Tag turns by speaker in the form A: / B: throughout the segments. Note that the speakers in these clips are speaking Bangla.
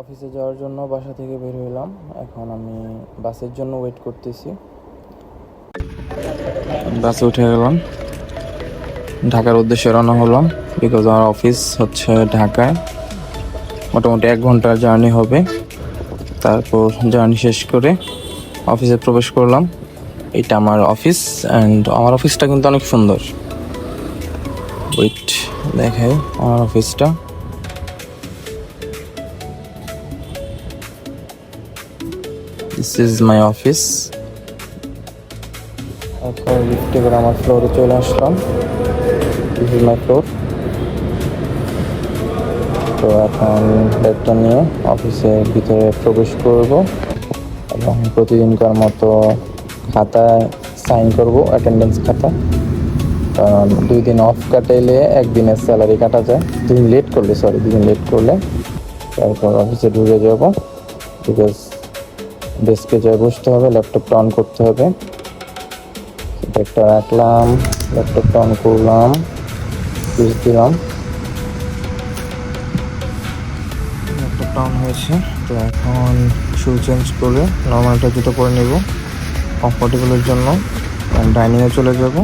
A: অফিসে যাওয়ার জন্য বাসা থেকে বের হইলাম। এখন আমি বাসের জন্য ওয়েট করতেছি। বাসে উঠে গেলাম, ঢাকার উদ্দেশ্যে রওনা হলাম। বিকজ আমার অফিস হচ্ছে ঢাকায়, মোটামুটি 1 ঘন্টার জার্নি হবে। তারপর জার্নি শেষ করে অফিসে প্রবেশ করলাম। এটা আমার অফিস, অ্যান্ড আমার অফিসটা কিন্তু অনেক সুন্দর। ওয়েট দেখাই আমার অফিসটা। This is my office. এখন লিফটে করে আমার ফ্লোরে চলে আসলাম। This is my floor. তো এখন ব্যাগটা নিয়ে অফিসের ভিতরে প্রবেশ করব এবং প্রতিদিনকার মতো খাতায় সাইন করব, অ্যাটেন্ডেন্স খাতা। কারণ 2 দিন অফ কাটাইলে 1 দিনের স্যালারি কাটা যায়। 2 দিন লেট করলে তারপর অফিসে ঢুকে যাব। বিকজ ডেস্কে যেয়ে বসতে হবে, ল্যাপটপটা অন করতে হবে। ব্যাগটা রাখলাম, ল্যাপটপটা অন করলাম, সুইচ দিলাম, ল্যাপটপটা অন হয়েছে। তো এখন শু চেঞ্জ করে নর্মালটা জুতো পরে নেব কমফোর্টেবলের জন্য। ডাইনিংয়ে চলে যাব।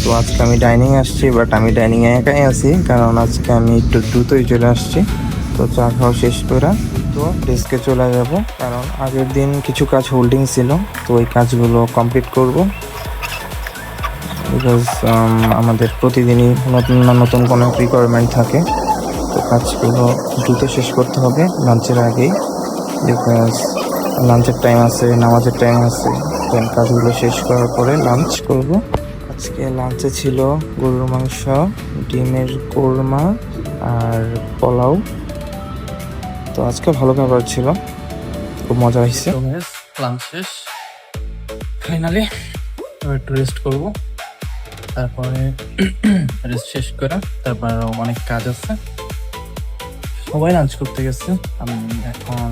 A: তো আজকে আমি ডাইনিংয়ে আসছি, বাট আমি ডাইনিংয়ে একাই আছি, কারণ আজকে আমি একটু দ্রুতই চলে আসছি। তো চা খাওয়া শেষ করে তো ডেস্কে চলে যাব, কারণ আগের দিন কিছু কাজ হোল্ডিং ছিল। তো ওই কাজগুলো কমপ্লিট করব। বিকজ আমাদের প্রতিদিনই নতুন না নতুন কোনো রিকোয়ারমেন্ট থাকে। তো কাজগুলো দ্রুত শেষ করতে হবে লাঞ্চের আগেই, বিকজ লাঞ্চের টাইম আছে, নামাজের টাইম আছে। দেন কাজগুলো শেষ করার পরে লাঞ্চ করব। আজকে লাঞ্চে ছিল গরুর মাংস, ডিমের কোরমা আর পোলাও। তো আজকে ভালো খাবার ছিল, খুব মজা হয়েছে। লাঞ্চ শেষ, ফাইনালি একটু রেস্ট করবো। তারপরে রেস্ট শেষ করে তারপর অনেক কাজ আছে। সবাই লাঞ্চ করতে গেছে, আমি এখন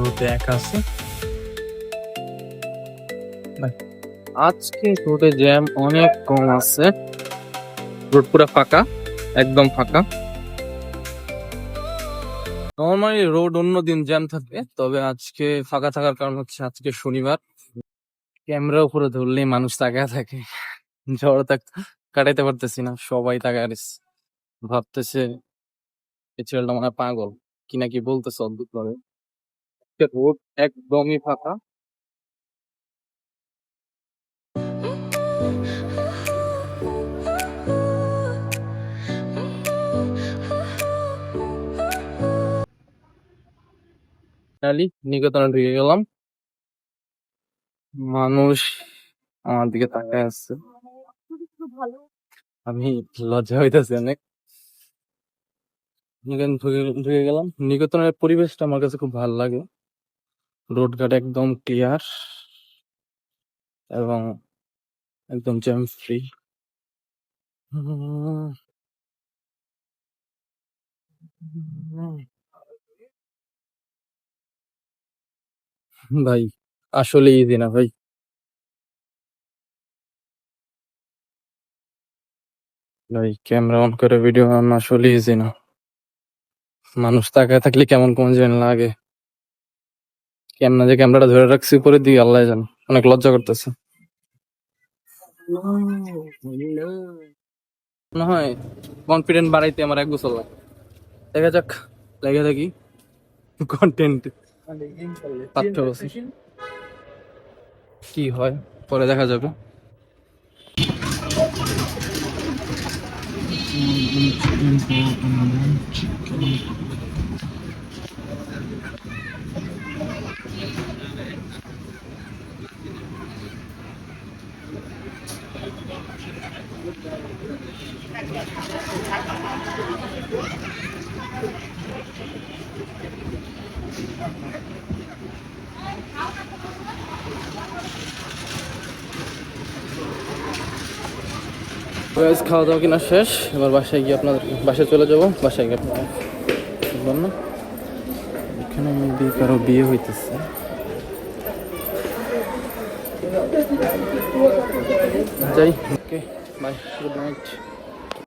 A: রোডে একা আছি। আজকে রোডে জ্যাম অনেক কম আছে, রোড পুরো ফাঁকা, একদম ফাঁকা। নর্মালি রোড অন্য দিন জ্যাম থাকে, তবে আজকে ফাঁকা থাকার কারণ হচ্ছে আজকে শনিবার। ক্যামেরা উপরে ধরলেই মানুষ তাকায় থাকে, ঝড় কাটাইতে পারতেছি না, সবাই তাকায় ভাবতেছে এই ছেলেটা মনে হয় পাগল কি নাকি বলতেছে অদ্ভুত ভাবে। রোড একদমই ফাঁকা। নিকেতনে ঢুকে গেলাম, মানুষ আমার দিকে তাকায় আসছে, আমি লজ্জা হইতেছে অনেক। ঢুকে গেলাম। নিকেতনের পরিবেশটা আমার কাছে খুব ভালো লাগে। রোড ঘাট একদম ক্লিয়ার এবং একদম জ্যাম ফ্রি। ভাই আসলে ইজি না ভাই, ক্যামেরা অন করে ভিডিও বানানো আসলে ইজি না। মানুষ তাকায় থাকলে কেমন কোন যেন লাগে। ক্যামেরাটা ধরে রাখছি উপরে দিয়ে, আল্লাহ জানে, অনেক লজ্জা করতেছে। মনে হয় কনফিডেন্ট বাড়াইতে আমার 1 বছর লাগে। দেখা যাক, লেগে থাকি কন্টেন্ট কি হয় পরে দেখা যাবে। খাওয়া দাওয়া কিনা শেষ, এবার বাসায় গিয়ে আপনাদের বাসায় চলে যাবো। বাসায় গিয়ে আপনার না, এখানে মেবি কারো বিয়ে হইতেছে। যাই, ওকে বাই, গুড নাইট।